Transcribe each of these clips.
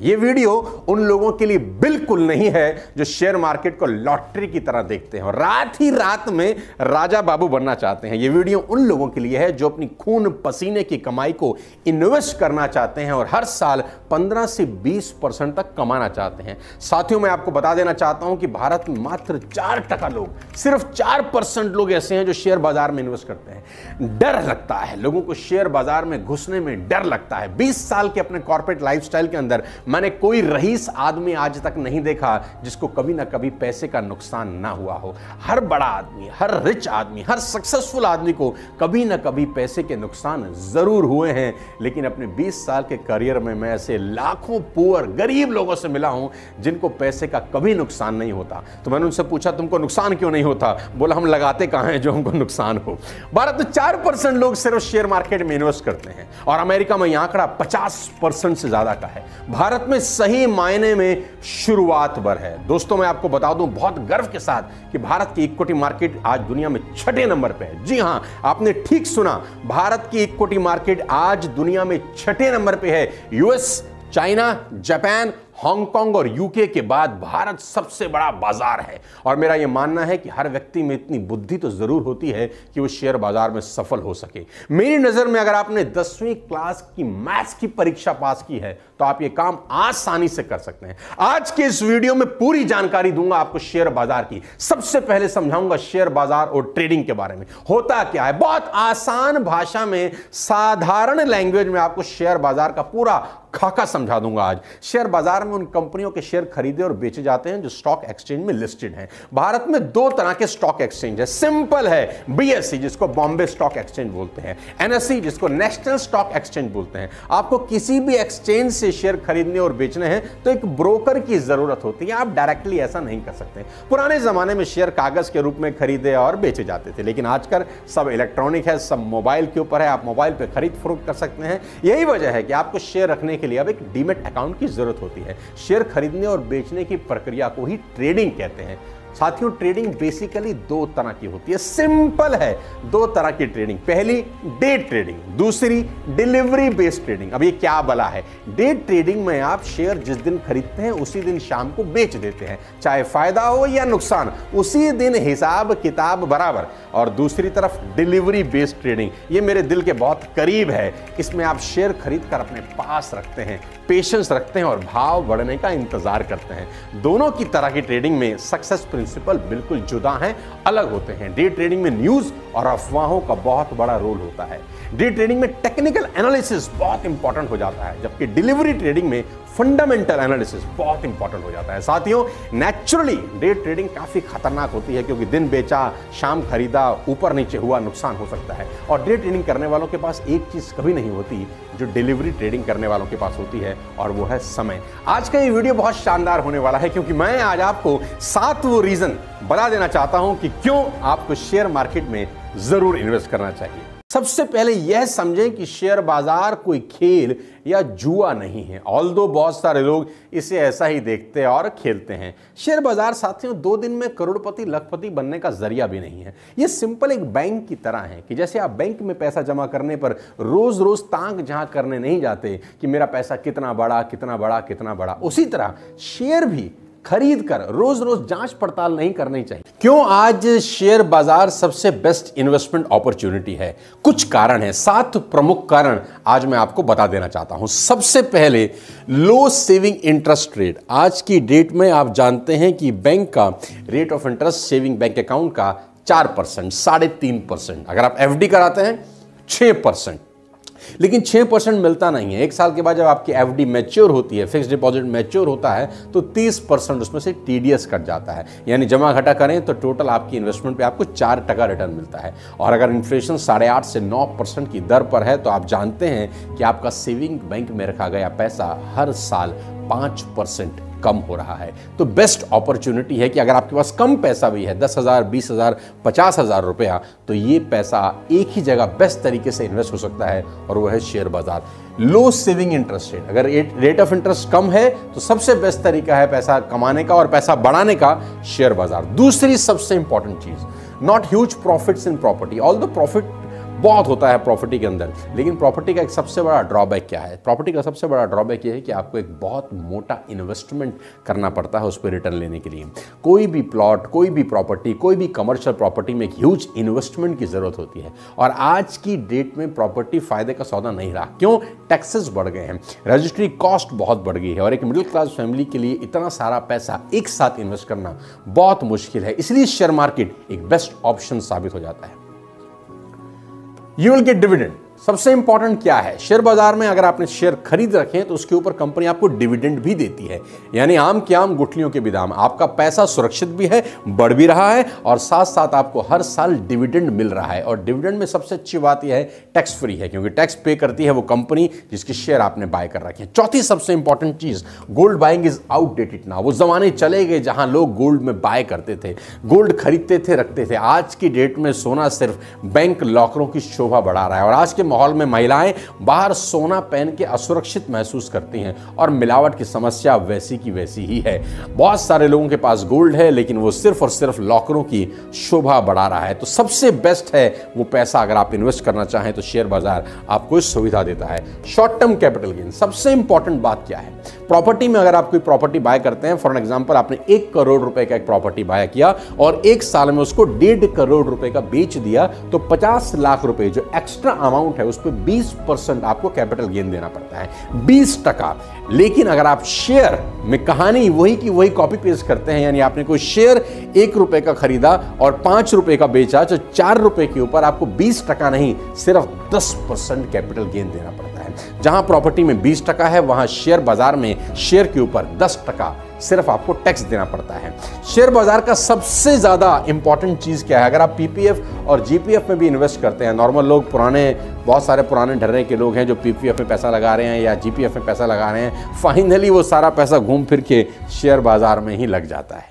ये वीडियो उन लोगों के लिए बिल्कुल नहीं है जो शेयर मार्केट को लॉटरी की तरह देखते हैं और रात ही रात में राजा बाबू बनना चाहते हैं। ये वीडियो उन लोगों के लिए है जो अपनी खून पसीने की कमाई को इन्वेस्ट करना चाहते हैं और हर साल 15 से 20% तक कमाना चाहते हैं। साथियों, मैं आपको बता देना चाहता हूं कि भारत में मात्र 4% लोग, सिर्फ 4% लोग ऐसे हैं जो शेयर बाजार में इन्वेस्ट करते हैं। डर लगता है लोगों को, शेयर बाजार में घुसने में डर लगता है। 20 साल के अपने कॉर्पोरेट लाइफस्टाइल के अंदर मैंने कोई रईस आदमी आज तक नहीं देखा जिसको कभी ना कभी पैसे का नुकसान ना हुआ हो। हर बड़ा आदमी, हर रिच आदमी, हर सक्सेसफुल आदमी को कभी ना कभी पैसे के नुकसान जरूर हुए हैं। लेकिन अपने 20 साल के करियर में मैं ऐसे लाखों पुअर गरीब लोगों से मिला हूं जिनको पैसे का कभी नुकसान नहीं होता। तो मैंने उनसे पूछा, तुमको नुकसान क्यों नहीं होता? बोला, हम लगाते कहां हैं जो हमको नुकसान हो। भारत में 4% लोग सिर्फ शेयर मार्केट में इन्वेस्ट करते हैं और अमेरिका में यह आंकड़ा 50% से ज्यादा का है। भारत में सही मायने में शुरुआत भर है। दोस्तों, मैं आपको बता दूं बहुत गर्व के साथ कि भारत की इक्विटी मार्केट आज दुनिया में 6ठे नंबर पे है। जी हां, आपने ठीक सुना, भारत की इक्विटी मार्केट आज दुनिया में 6ठे नंबर पे है। यूएस, चाइना, जापान, हांगकांग और यूके के बाद भारत सबसे बड़ा बाजार है। और मेरा यह मानना है कि हर व्यक्ति में इतनी बुद्धि तो जरूर होती है कि वो शेयर बाजार में सफल हो सके। मेरी नजर में अगर आपने 10वीं क्लास की मैथ्स की परीक्षा पास की है तो आप ये काम आसानी से कर सकते हैं। आज के इस वीडियो में पूरी जानकारी दूंगा आपको शेयर बाजार की। सबसे पहले समझाऊंगा शेयर बाजार और ट्रेडिंग के बारे में, होता क्या है। बहुत आसान भाषा में, साधारण लैंग्वेज में आपको शेयर बाजार का पूरा खाका समझा दूंगा। आज शेयर बाजार में उन कंपनियों के शेयर खरीदे और बेचे जाते हैं जो स्टॉक एक्सचेंज में लिस्टेड हैं। भारत में 2 तरह के स्टॉक एक्सचेंज है। सिंपल है, बीएसई जिसको बॉम्बे स्टॉक एक्सचेंज बोलते हैं, एनएसई जिसको नेशनल स्टॉक एक्सचेंज बोलते हैं। आपको किसी भी एक्सचेंज से शेयर खरीदने और बेचने हैं तो एक ब्रोकर की जरूरत होती है। आप डायरेक्टली ऐसा नहीं कर सकते। पुराने जमाने में शेयर कागज के रूप में खरीदे और बेचे जाते थे, लेकिन आजकल सब इलेक्ट्रॉनिक है, सब मोबाइल के ऊपर है। आप मोबाइल पे खरीद फरोख्त कर सकते हैं। यही वजह है कि आपको शेयर रखने के लिए अब एक डीमैट अकाउंट की जरूरत होती है। शेयर खरीदने और बेचने की प्रक्रिया को ही ट्रेडिंग कहते हैं। साथियों, ट्रेडिंग बेसिकली 2 तरह की होती है। सिंपल है, 2 तरह की ट्रेडिंग। पहली डे ट्रेडिंग, दूसरी डिलीवरी बेस्ड ट्रेडिंग। अब ये क्या बला है? डे ट्रेडिंग में आप शेयर जिस दिन खरीदते हैं उसी दिन शाम को बेच देते हैं, चाहे फायदा हो या नुकसान, उसी दिन हिसाब किताब बराबर। और दूसरी तरफ डिलीवरी बेस्ड ट्रेडिंग, ये मेरे दिल के बहुत करीब है। इसमें आप शेयर खरीद कर अपने पास रखते हैं, पेशेंस रखते हैं और भाव बढ़ने का इंतजार करते हैं। दोनों की तरह की ट्रेडिंग में सक्सेस प्रिंसिपल बिल्कुल जुदा हैं, अलग होते हैं। डे ट्रेडिंग में न्यूज और अफवाहों का बहुत बड़ा रोल होता है। डे ट्रेडिंग में टेक्निकल एनालिसिस बहुत इंपॉर्टेंट हो जाता है, जबकि डिलीवरी ट्रेडिंग में फंडामेंटल एनालिसिस बहुत इंपॉर्टेंट हो जाता है। साथियों, नेचुरली डे ट्रेडिंग काफी खतरनाक होती है क्योंकि दिन बेचा, शाम खरीदा, ऊपर नीचे हुआ, नुकसान हो सकता है। और डे ट्रेडिंग करने वालों के पास एक चीज कभी नहीं होती जो डिलीवरी ट्रेडिंग करने वालों के पास होती है, और वो है समय। आज का ये वीडियो बहुत शानदार होने वाला है क्योंकि मैं आज आपको 7 वो रीजन बता देना चाहता हूं कि क्यों आपको शेयर मार्केट में जरूर इन्वेस्ट करना चाहिए। सबसे पहले यह समझें कि शेयर बाजार कोई खेल या जुआ नहीं है, ऑल्दो बहुत सारे लोग इसे ऐसा ही देखते हैं और खेलते हैं। शेयर बाजार साथियों 2 दिन में करोड़पति लखपति बनने का जरिया भी नहीं है। यह सिंपल एक बैंक की तरह है कि जैसे आप बैंक में पैसा जमा करने पर रोज रोज ताक झांक करने नहीं जाते कि मेरा पैसा कितना बड़ा कितना बड़ा कितना बड़ा, उसी तरह शेयर भी खरीद कर रोज रोज जांच पड़ताल नहीं करनी चाहिए। क्यों आज शेयर बाजार सबसे बेस्ट इन्वेस्टमेंट अपॉर्चुनिटी है? कुछ कारण है, 7 प्रमुख कारण आज मैं आपको बता देना चाहता हूं। सबसे पहले, लो सेविंग इंटरेस्ट रेट। आज की डेट में आप जानते हैं कि बैंक का rate of interest saving bank account का 4%, 3.5%। अगर आप एफडी कराते हैं 6%, लेकिन 6% मिलता नहीं है। 1 साल के बाद जब आपकी एफडी मैच्योर होती है, फिक्स डिपॉजिट मैच्योर होता है, तो 30% उसमें से टीडीएस कट जाता है। यानी जमा घटा करें तो टोटल आपकी इन्वेस्टमेंट पे आपको 4% रिटर्न मिलता है। और अगर इन्फ्लेशन 8.5 से 9% की दर पर है तो आप जानते हैं कि आपका सेविंग बैंक में रखा गया पैसा हर साल 5% कम हो रहा है। तो बेस्ट अपॉर्चुनिटी है कि अगर आपके पास कम पैसा भी है, 10,000, 20,000, 50,000 रुपया, तो ये पैसा एक ही जगह बेस्ट तरीके से इन्वेस्ट हो सकता है और वो है शेयर बाजार। लो सेविंग इंटरेस्ट रेट, अगर रेट ऑफ इंटरेस्ट कम है तो सबसे बेस्ट तरीका है पैसा कमाने का और पैसा बढ़ाने का शेयर बाजार। दूसरी सबसे इंपॉर्टेंट चीज, not huge profits in property. All the profit बहुत होता है प्रॉपर्टी के अंदर। लेकिन प्रॉपर्टी का एक सबसे बड़ा ड्रॉबैक क्या है? प्रॉपर्टी का सबसे बड़ा ड्रॉबैक ये है कि आपको एक बहुत मोटा इन्वेस्टमेंट करना पड़ता है उस पर रिटर्न लेने के लिए। कोई भी प्लॉट, कोई भी प्रॉपर्टी, कोई भी कमर्शियल प्रॉपर्टी में एक ह्यूज इन्वेस्टमेंट की जरूरत होती है। और आज की डेट में प्रॉपर्टी फायदे का सौदा नहीं रहा। क्यों? टैक्सेस बढ़ गए हैं, रजिस्ट्री कॉस्ट बहुत बढ़ गई है, और एक मिडिल क्लास फैमिली के लिए इतना सारा पैसा एक साथ इन्वेस्ट करना बहुत मुश्किल है। इसलिए शेयर मार्केट एक बेस्ट ऑप्शन साबित हो जाता है। You will get dividend. सबसे इंपॉर्टेंट क्या है? शेयर बाजार में अगर आपने शेयर खरीद रखे हैं तो उसके ऊपर कंपनी आपको डिविडेंड भी देती है। यानी आम के आम गुठलियों के भी दाम। आपका पैसा सुरक्षित भी है, बढ़ भी रहा है, और साथ साथ आपको हर साल डिविडेंड मिल रहा है। और डिविडेंड में सबसे अच्छी बात यह है टैक्स फ्री है, क्योंकि टैक्स पे करती है वो कंपनी जिसकी शेयर आपने बाय कर रखे हैं। चौथी सबसे इंपॉर्टेंट चीज, gold buying is outdated now. वो जमाने चले गए जहां लोग गोल्ड में बाय करते थे, गोल्ड खरीदते थे, रखते थे। आज की डेट में सोना सिर्फ बैंक लॉकरों की शोभा बढ़ा रहा है, और आज के माहौल में महिलाएं बाहर सोना पहन के असुरक्षित महसूस करती हैं, और मिलावट की समस्या वैसी की वैसी ही है। बहुत सारे लोगों के पास गोल्ड है, लेकिन वो सिर्फ और सिर्फ लॉकरों की शोभा बढ़ा रहा है। तो सबसे बेस्ट है वो पैसा अगर आप इन्वेस्ट करना चाहें तो शेयर बाजार आपको इस सुविधा देता है। Short term capital gain. सबसे इंपॉर्टेंट बात क्या है? प्रॉपर्टी में अगर आप कोई प्रॉपर्टी बाय करते हैं, फॉर एग्जांपल आपने 1 करोड़ रुपए का एक प्रॉपर्टी बाय किया और 1 साल में उसको 1.5 करोड़ रुपए का बेच दिया, तो 50 लाख रुपए जो एक्स्ट्रा अमाउंट है उस पर 20% आपको कैपिटल गेन देना पड़ता है, 20%। लेकिन अगर आप शेयर में कहानी वही की वही कॉपी पेस्ट करते हैं, यानी आपने कोई शेयर 1 रुपए का खरीदा और 5 रुपए का बेचा, तो 4 रुपए के ऊपर आपको 20% नहीं, सिर्फ 10% कैपिटल गेन देना पड़ता है। जहां प्रॉपर्टी में 20% है, वहां शेयर बाजार में शेयर के ऊपर 10% सिर्फ आपको टैक्स देना पड़ता है। शेयर बाजार का सबसे ज्यादा इंपॉर्टेंट चीज क्या है? अगर आप पीपीएफ और जीपीएफ में भी इन्वेस्ट करते हैं, नॉर्मल लोग, बहुत सारे पुराने ढर्रे के लोग हैं जो पीपीएफ में पैसा लगा रहे हैं या जीपीएफ में पैसा लगा रहे हैं, फाइनली वो सारा पैसा घूम फिर के शेयर बाजार में ही लग जाता है।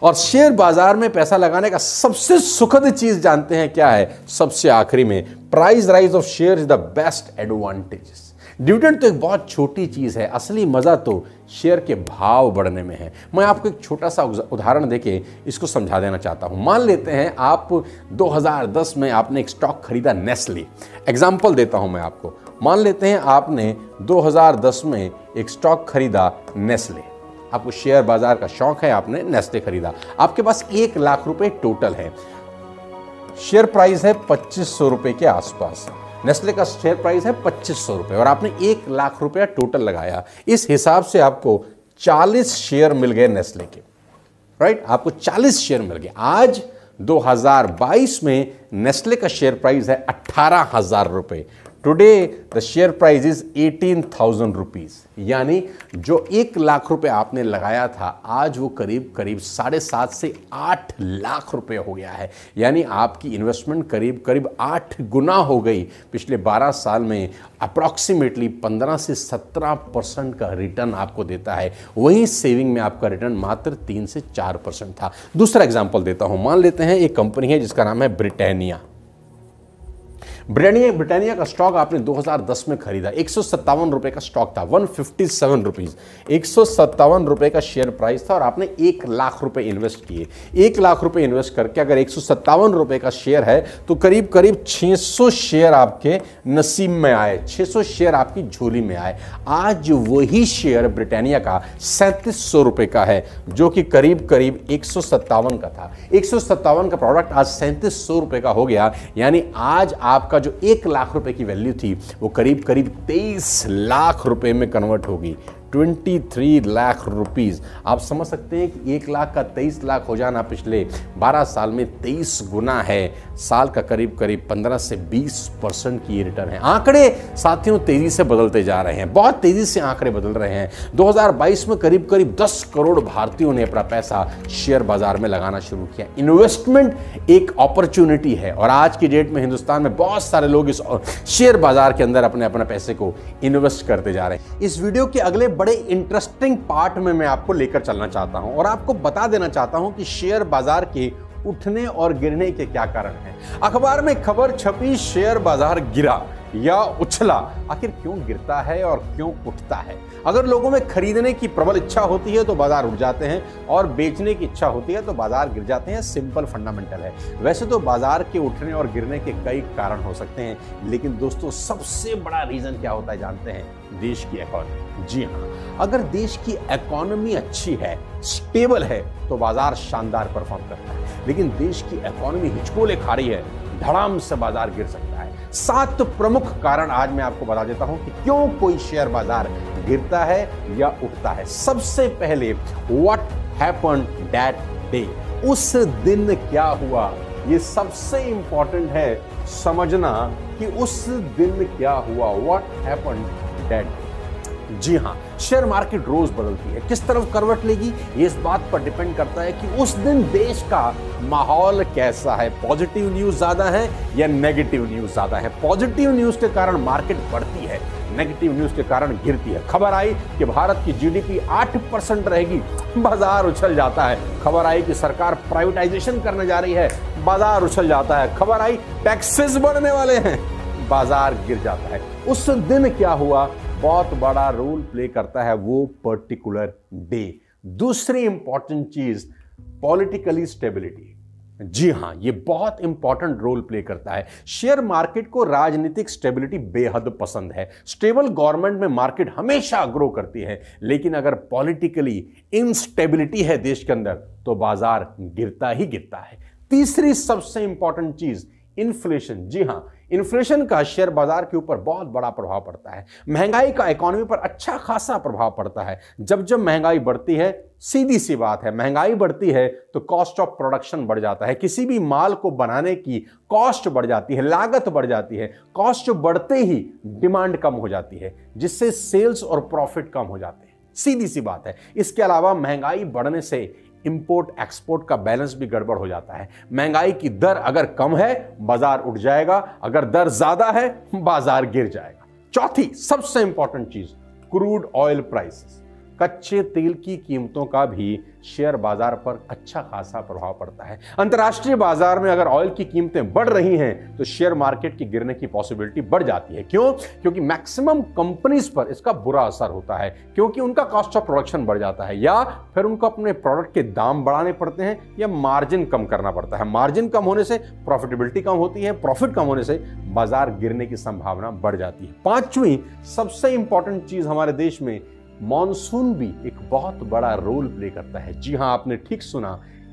और शेयर बाजार में पैसा लगाने का सबसे सुखद चीज जानते हैं क्या है? सबसे आखिरी में, price rise of share is the best advantage. Dividend तो एक बहुत छोटी चीज है, असली मजा तो शेयर के भाव बढ़ने में है। मैं आपको एक छोटा सा उदाहरण देके इसको समझा देना चाहता हूं। मान लेते हैं आप 2010 में आपने एक स्टॉक खरीदा, नेस्ले। एग्जांपल देता हूं मैं आपको। मान लेते हैं आपने 2010 में एक स्टॉक खरीदा नेस्ले। आपको शेयर बाजार का शौक है, आपने नेस्ले खरीदा, आपके पास 1 लाख रुपए टोटल है। शेयर प्राइस है 2500 रुपए के आसपास। नेस्ले का शेयर प्राइस है 2500 रुपए और आपने 1 लाख रुपया टोटल लगाया। इस हिसाब से आपको 40 शेयर मिल गए नेस्ले के, राइट? आपको 40 शेयर मिल गए। आज 2022 में नेस्ले का शेयर प्राइस है 18,000 रुपए। Today the share price is 18,000 rupees. यानी जो 1 लाख रुपए आपने लगाया था, आज वो करीब करीब 7.5 से 8 लाख रुपए हो गया है। यानी आपकी इन्वेस्टमेंट करीब करीब 8 गुना हो गई। पिछले 12 साल में अप्रॉक्सीमेटली 15 से 17% का रिटर्न आपको देता है। वहीं सेविंग में आपका रिटर्न मात्र 3 से 4% था। दूसरा एग्जाम्पल देता हूं। मान लेते हैं एक कंपनी है जिसका नाम है ब्रिटानिया। ब्रिटानिया का स्टॉक आपने 2010 में खरीदा, 157 रुपए का स्टॉक था, 157 रुपीज, 157 रुपए का शेयर प्राइस था और आपने 1 लाख रुपए इन्वेस्ट किए। 1 लाख रुपए इन्वेस्ट करके अगर 157 रुपए का शेयर है तो करीब करीब 600 शेयर आपके नसीब में आए, 600 शेयर आपकी झोली में आए। आज वही शेयर ब्रिटानिया का 3700 रुपए का है, जो कि करीब करीब 157 का था। 157 का प्रोडक्ट आज 3700 रुपए का हो गया। यानी आज आपका जो 1 लाख रुपए की वैल्यू थी वो करीब करीब 23 लाख रुपए में कन्वर्ट होगी। 23 लाख रुपीज। आप समझ सकते हैं कि 1 लाख का 23 लाख हो जाना पिछले 12 साल में 23 गुना है। साल का करीब करीब 15 से 20% की रिटर्न है। आंकड़े साथियों तेजी से बदलते जा रहे हैं, बहुत तेजी से आंकड़े बदल रहे हैं। 2022 में करीब करीब 10 करोड़ भारतीयों ने अपना पैसा शेयर बाजार में लगाना शुरू किया। इन्वेस्टमेंट एक अपॉर्चुनिटी है और आज की डेट में हिंदुस्तान में बहुत सारे लोग इस शेयर बाजार के अंदर अपने अपने पैसे को इन्वेस्ट करते जा रहे हैं। इस वीडियो के अगले बड़े इंटरेस्टिंग पार्ट में मैं आपको लेकर चलना चाहता हूं और आपको बता देना चाहता हूं कि शेयर बाजार के उठने और गिरने के क्या कारण हैं। अखबार में खबर छपी, शेयर बाजार गिरा, या उछला? आखिर क्यों गिरता है और क्यों उठता है? अगर लोगों में खरीदने की प्रबल इच्छा होती है तो बाजार उठ जाते हैं, और बेचने की इच्छा होती है तो बाजार गिर जाते हैं। सिंपल फंडामेंटल है। वैसे तो बाजार के उठने और गिरने के कई कारण हो सकते हैं, लेकिन दोस्तों सबसे बड़ा रीजन क्या होता है जानते हैं? देश की इकोनॉमी। जी हाँ, अगर देश की इकोनॉमी अच्छी है, स्टेबल है, तो बाजार शानदार परफॉर्म करता है। लेकिन देश की इकोनॉमी हिचकोले खा रही है, धड़ाम से बाजार गिर सकता है। 7 प्रमुख कारण आज मैं आपको बता देता हूं कि क्यों कोई शेयर बाजार गिरता है या उठता है। सबसे पहले, व्हाट हैपेंड दैट डे? उस दिन क्या हुआ? ये सबसे इंपॉर्टेंट है समझना कि उस दिन क्या हुआ। What happened that day? जी हां, शेयर मार्केट रोज बदलती है। किस तरफ करवट लेगी ये इस बात पर डिपेंड करता है कि उस दिन देश का माहौल कैसा है। पॉजिटिव न्यूज ज्यादा है या नेगेटिव न्यूज ज्यादा है? पॉजिटिव न्यूज के कारण मार्केट बढ़ती है, नेगेटिव न्यूज के कारण गिरती है। खबर आई कि भारत की जीडीपी 8% रहेगी, बाजार उछल जाता है। खबर आई कि सरकार प्राइवेटाइजेशन करने जा रही है, बाजार उछल जाता है। खबर आई टैक्सेस बढ़ने वाले हैं, बाजार गिर जाता है। उस दिन क्या हुआ बहुत बड़ा रोल प्ले करता है वो पर्टिकुलर डे। दूसरी इंपॉर्टेंट चीज, पॉलिटिकली स्टेबिलिटी। जी हां, ये बहुत इंपॉर्टेंट रोल प्ले करता है। शेयर मार्केट को राजनीतिक स्टेबिलिटी बेहद पसंद है। स्टेबल गवर्नमेंट में मार्केट हमेशा ग्रो करती है, लेकिन अगर पॉलिटिकली इनस्टेबिलिटी है देश के अंदर तो बाजार गिरता ही गिरता है। तीसरी सबसे इंपॉर्टेंट चीज, इन्फ्लेशन। जी हां, इन्फ्लेशन का शेयर बाजार के ऊपर बहुत बड़ा प्रभाव पड़ता है। महंगाई का इकोनॉमी पर अच्छा खासा प्रभाव पड़ता है। जब जब महंगाई बढ़ती है, सीधी सी बात है, महंगाई बढ़ती है तो कॉस्ट ऑफ प्रोडक्शन बढ़ जाता है। किसी भी माल को बनाने की कॉस्ट बढ़ जाती है, लागत बढ़ जाती है। कॉस्ट बढ़ते ही डिमांड कम हो जाती है, जिससे सेल्स और प्रॉफिट कम हो जाते हैं। सीधी सी बात है। इसके अलावा महंगाई बढ़ने से इंपोर्ट एक्सपोर्ट का बैलेंस भी गड़बड़ हो जाता है। महंगाई की दर अगर कम है बाजार उठ जाएगा, अगर दर ज्यादा है बाजार गिर जाएगा। चौथी सबसे इंपॉर्टेंट चीज, क्रूड ऑयल प्राइसेस। कच्चे तेल की कीमतों का भी शेयर बाजार पर अच्छा खासा प्रभाव पड़ता है। अंतर्राष्ट्रीय बाजार में अगर ऑयल की कीमतें बढ़ रही हैं तो शेयर मार्केट की गिरने की पॉसिबिलिटी बढ़ जाती है। क्यों? क्योंकि मैक्सिमम कंपनीज पर इसका बुरा असर होता है, क्योंकि उनका कॉस्ट ऑफ प्रोडक्शन बढ़ जाता है, या फिर उनको अपने प्रोडक्ट के दाम बढ़ाने पड़ते हैं या मार्जिन कम करना पड़ता है। मार्जिन कम होने से प्रॉफिटेबिलिटी कम होती है, प्रॉफिट कम होने से बाजार गिरने की संभावना बढ़ जाती है। पांचवी सबसे इंपॉर्टेंट चीज हमारे देश में, मॉनसून भी एक बहुत बड़ा रोल प्ले करता है। जी हां, आपने ठीक सुना।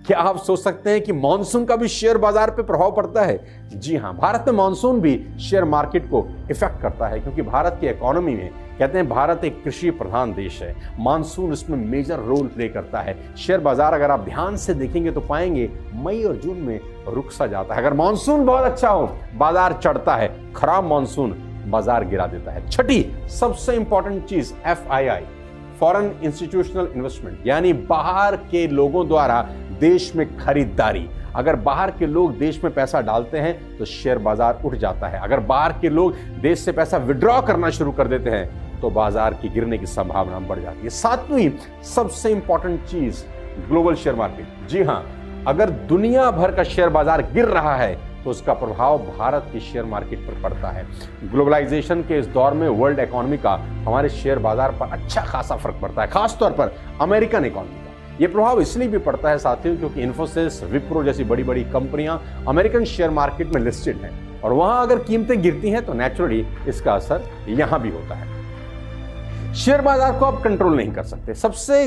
क्या आप सोच सकते हैं कि मॉनसून का भी शेयर बाजार पे प्रभाव पड़ता है? जी हां, भारत में मॉनसून भी शेयर मार्केट को इफेक्ट करता है, क्योंकि भारत की इकोनॉमी में कहते हैं भारत एक कृषि प्रधान देश है। मॉनसून इसमें मेजर रोल प्ले करता है। शेयर बाजार अगर आप ध्यान से देखेंगे तो पाएंगे मई और जून में रुक सा जाता है। अगर मॉनसून बहुत अच्छा हो बाजार चढ़ता है, खराब मॉनसून बाजार गिरा देता है। छठी सबसे इंपॉर्टेंट चीज, FII, फॉरेन इंस्टीट्यूशनल इन्वेस्टमेंट, यानी बाहर के लोगों द्वारा देश में खरीदारी। अगर बाहर के लोग देश में पैसा डालते हैं तो शेयर बाजार उठ जाता है। अगर बाहर के लोग देश से पैसा विड्रॉ करना शुरू कर देते हैं तो बाजार की गिरने की संभावना बढ़ जाती है। सातवीं सबसे इंपॉर्टेंट चीज, ग्लोबल शेयर मार्केट। जी हां, अगर दुनिया भर का शेयर बाजार गिर रहा है तो उसका प्रभाव भारत के शेयर मार्केट पर पड़ता है। ग्लोबलाइजेशन के इस दौर में वर्ल्ड इकोनॉमी का हमारे शेयर बाजार पर अच्छा खासा फर्क पड़ता है, खासतौर पर अमेरिकन इकोनॉमी का। यह प्रभाव इसलिए भी पड़ता है साथियों क्योंकि इन्फोसिस, विप्रो जैसी बड़ी बड़ी कंपनियां अमेरिकन शेयर मार्केट में लिस्टेड हैं, और वहां अगर कीमतें गिरती हैं तो नेचुरली इसका असर यहां भी होता है। शेयर बाजार को आप कंट्रोल नहीं कर सकते। सबसे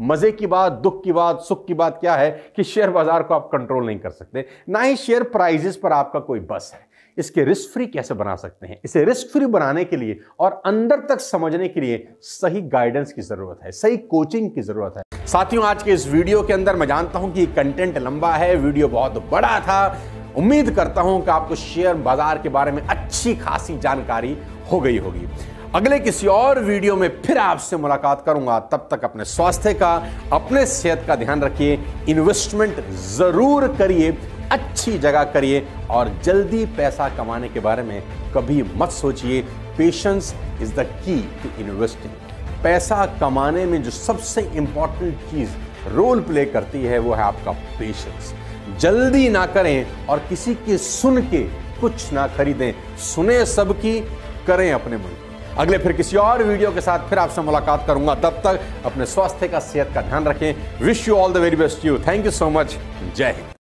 मजे की बात, दुख की बात, सुख की बात क्या है कि शेयर बाजार को आप कंट्रोल नहीं कर सकते, ना ही शेयर प्राइजेस पर आपका कोई बस है। इसके रिस्क फ्री कैसे बना सकते हैं? इसे रिस्क फ्री बनाने के लिए और अंदर तक समझने के लिए सही गाइडेंस की जरूरत है, सही कोचिंग की जरूरत है। साथियों, आज के इस वीडियो के अंदर मैं जानता हूं कि कंटेंट लंबा है, वीडियो बहुत बड़ा था। उम्मीद करता हूं कि आपको शेयर बाजार के बारे में अच्छी खासी जानकारी हो गई होगी। अगले किसी और वीडियो में फिर आपसे मुलाकात करूंगा। तब तक अपने स्वास्थ्य का, अपने सेहत का ध्यान रखिए, इन्वेस्टमेंट जरूर करिए, अच्छी जगह करिए, और जल्दी पैसा कमाने के बारे में कभी मत सोचिए। Patience is the key to investing. पैसा कमाने में जो सबसे इंपॉर्टेंट चीज रोल प्ले करती है वो है आपका पेशेंस। जल्दी ना करें और किसी के सुन के कुछ ना खरीदें, सुने सबकी, करें अपने मन की। अगले फिर किसी और वीडियो के साथ फिर आपसे मुलाकात करूंगा। तब तक अपने स्वास्थ्य का, सेहत का ध्यान रखें। Wish you all the very best. You, thank you so much. जय हिंद।